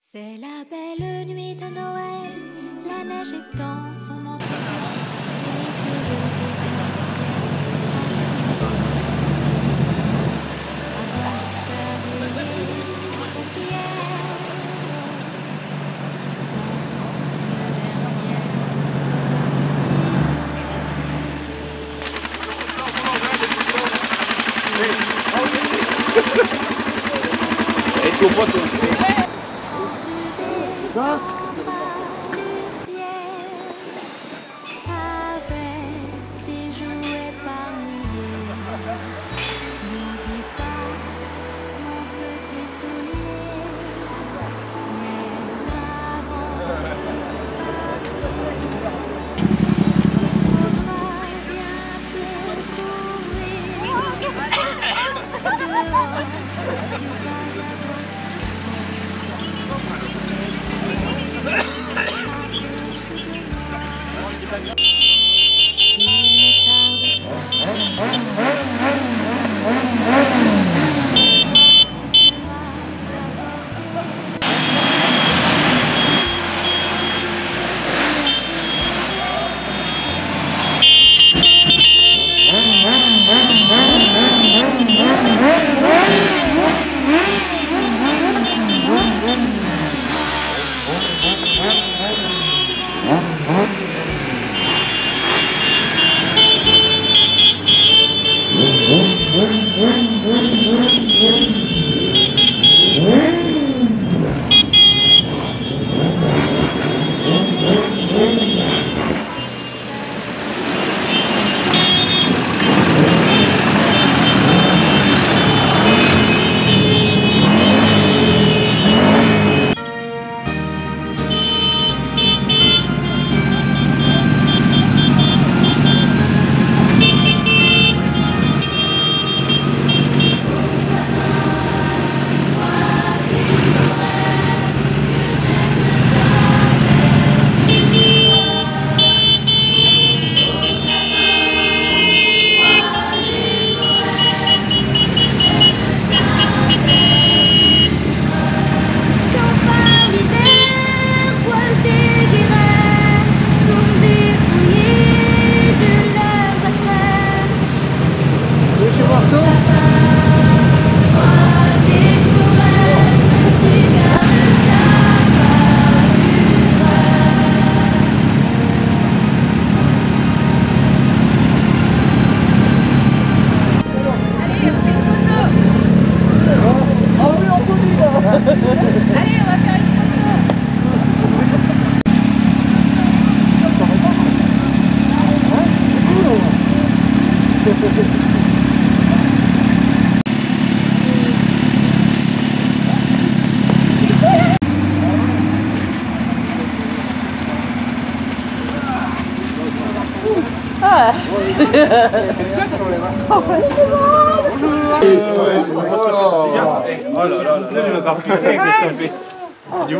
C'est la belle nuit de Noël, la neige étend son manteau blanc, les yeux de avant de faire briller les paupières. Et tu comprends ça?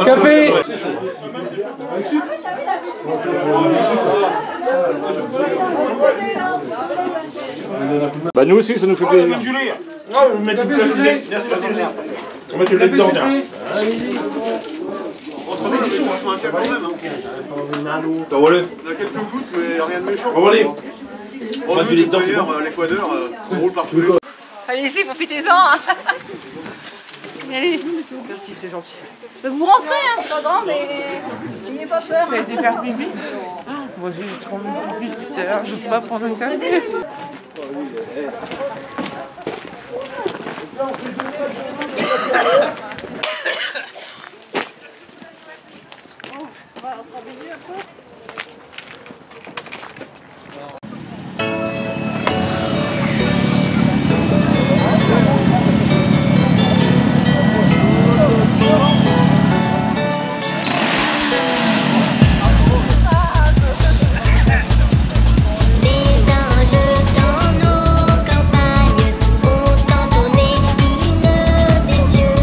Café. Bah nous aussi ça nous fait plaisir. Non, vous mettez du lait. On met du lait dedans. T'en voilà. On a quelques gouttes, mais rien de méchant. On va aller. On va les d'ailleurs, l'Équateur, on roule partout. Allez-y, profitez-en hein. Allez, merci, c'est gentil. Vous rentrez, hein, c'est pas grand, mais n'ayez pas peur. T'as été faire pipi? Moi j'ai trop mis pipi tout à l'heure, je peux pas prendre un café. Campagnes ont entonné l'hymne des cieux.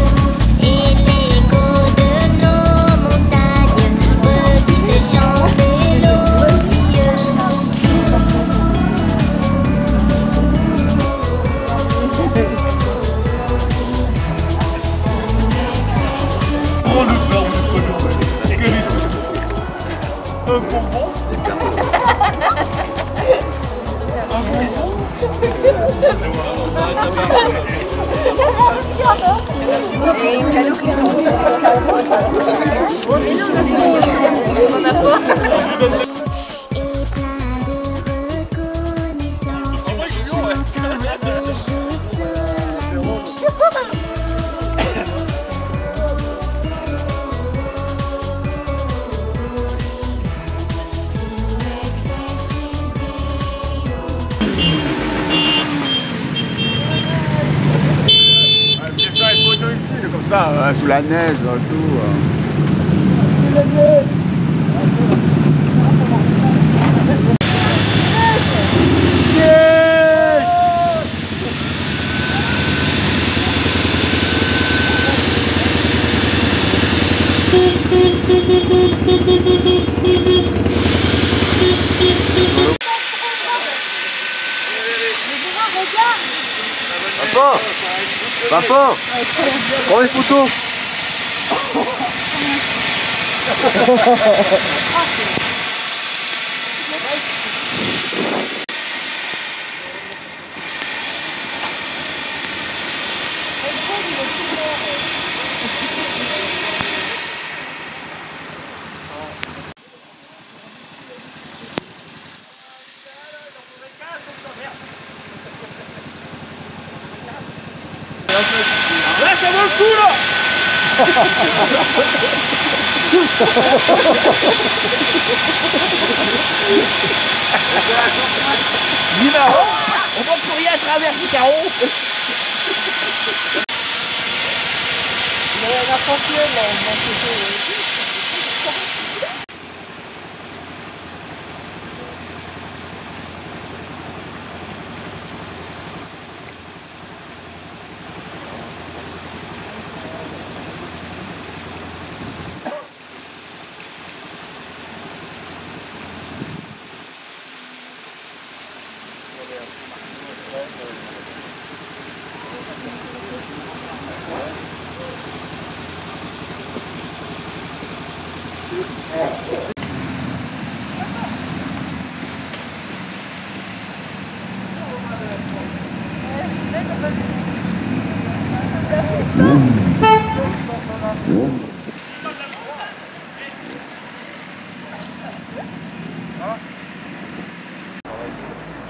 Comme ça, sous la neige, tout. Papa, prends les photos. Là, ça vaut le coup, là. On va courir à travers les carreaux.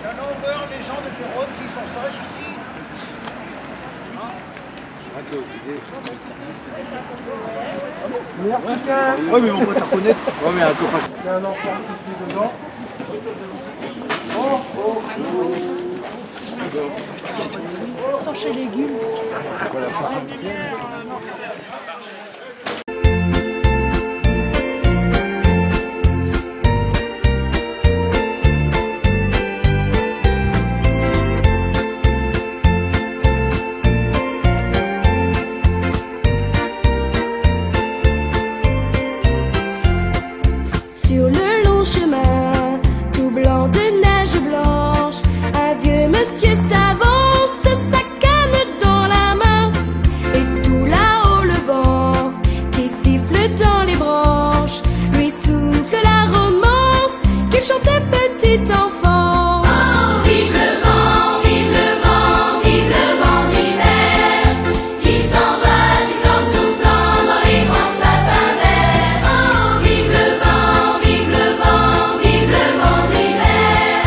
J'allais voir les gens de Péronne s'ils sont sages ici. Oui, mais on peut te reconnaître. Oui, mais un copain. Il y a un enfant qui est dedans. Sans chez légumes. Sur le long chemin, tout blanc de neige blanche, un vieux monsieur s'avance, sa canne dans la main, et tout là-haut le vent qui siffle dans les branches lui souffle la romance qu'il chantait petit enfant. Oh, vive le vent, vive le vent, vive le vent d'hiver qui s'en va sifflant, soufflant dans les grands sapins verts. Oh, vive le vent, vive le vent, vive le vent d'hiver,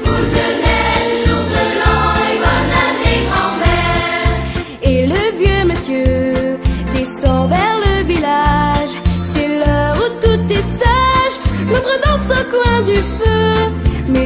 boule de neige, jour de l'an et bonne année grand-mère. Et le vieux monsieur descend vers le village, c'est l'heure où tout est sage, l'ombre dans ce coin du feu, mais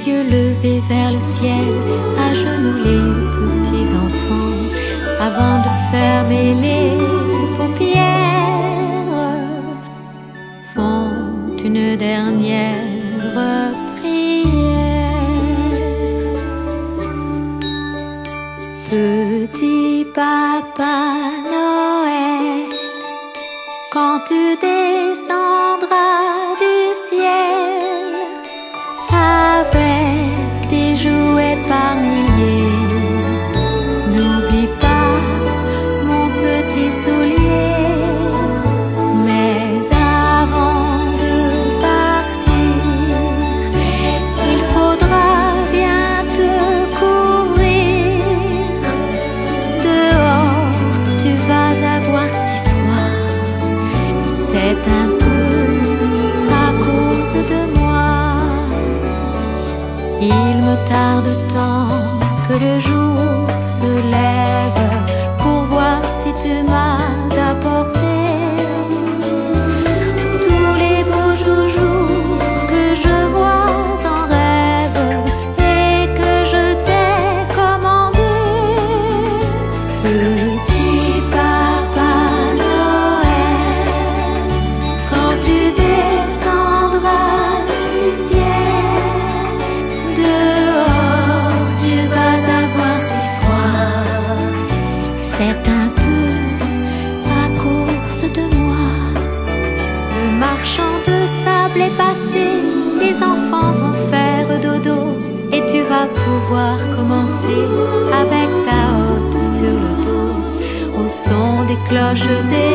yeux levés vers le ciel, à genoux les petits enfants, avant de fermer les paupières, font une dernière prière. Petit Papa Noël, quand tu descendras du ciel avec tes jouets par milliers, n'oublie pas mon petit soulier. Mais avant de partir, il faudra bien te couvrir. Dehors, tu vas avoir si froid. C'est un peu à cause de moi. Il me tarde tant que le jour se lève pour voir si tu m'as apporté tous les beaux joujoux que je vois en rêve et que je t'ai commandé. Petit Papa Noël, quand tu descendras du ciel, dehors tu vas avoir si froid. C'est un peu à cause de moi. Le marchand de sable est passé, tes enfants vont faire dodo et tu vas pouvoir commencer avec ta hotte sur le dos, au son des cloches des